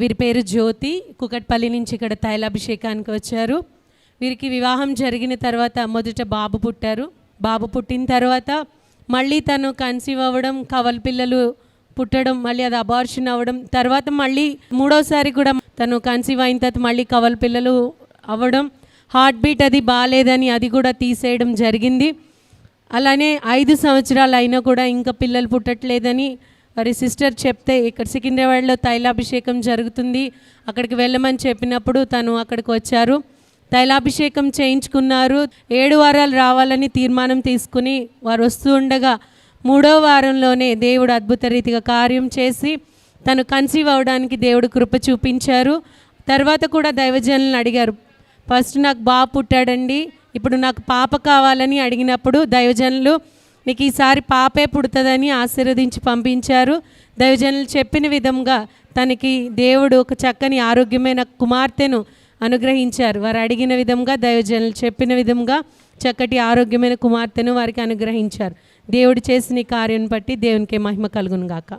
వీరి పేరు జ్యోతి. కుకట్పల్లి నుంచి ఇక్కడ తైలాభిషేకానికి వచ్చారు. వీరికి వివాహం జరిగిన తర్వాత మొదట బాబు పుట్టారు. బాబు పుట్టిన తర్వాత మళ్ళీ తను కన్సీవ్ అవ్వడం, కవల పిల్లలు పుట్టడం, మళ్ళీ అది అబార్షన్ అవ్వడం, తర్వాత మళ్ళీ మూడోసారి కూడా తను కన్సీవ్ అయిన తర్వాత మళ్ళీ కవల పిల్లలు అవ్వడం, హార్ట్ బీట్ అది బాగాలేదని అది కూడా తీసేయడం జరిగింది. అలానే 5 సంవత్సరాలు అయినా కూడా ఇంకా పిల్లలు పుట్టట్లేదని వారి సిస్టర్ చెప్తే ఇక్కడ సికింద్రాబాద్లో తైలాభిషేకం జరుగుతుంది, అక్కడికి వెళ్ళమని చెప్పినప్పుడు తను అక్కడికి వచ్చారు. తైలాభిషేకం చేయించుకున్నారు. 7 వారాలు రావాలని తీర్మానం తీసుకుని వారు వస్తూ ఉండగా 3వ వారంలోనే దేవుడు అద్భుత రీతిగా కార్యం చేసి తను కన్సీవ్ అవ్వడానికి దేవుడు కృప చూపించారు. తర్వాత కూడా దైవజనులను అడిగారు, ఫస్ట్ నాకు బాబు పుట్టాడండి, ఇప్పుడు నాకు పాప కావాలని అడిగినప్పుడు దైవజనులు నీకు ఈసారి పాపే పుడుతుందని ఆశీర్వదించి పంపించారు. దైవజనులు చెప్పిన విధంగా తనకి దేవుడు ఒక చక్కని ఆరోగ్యమైన కుమార్తెను అనుగ్రహించారు. వారు అడిగిన విధంగా దైవజనులు చెప్పిన విధంగా చక్కటి ఆరోగ్యమైన కుమార్తెను వారికి అనుగ్రహించారు. దేవుడు చేసిన ఈ కార్యం బట్టి దేవునికి మహిమ కలుగును గాక.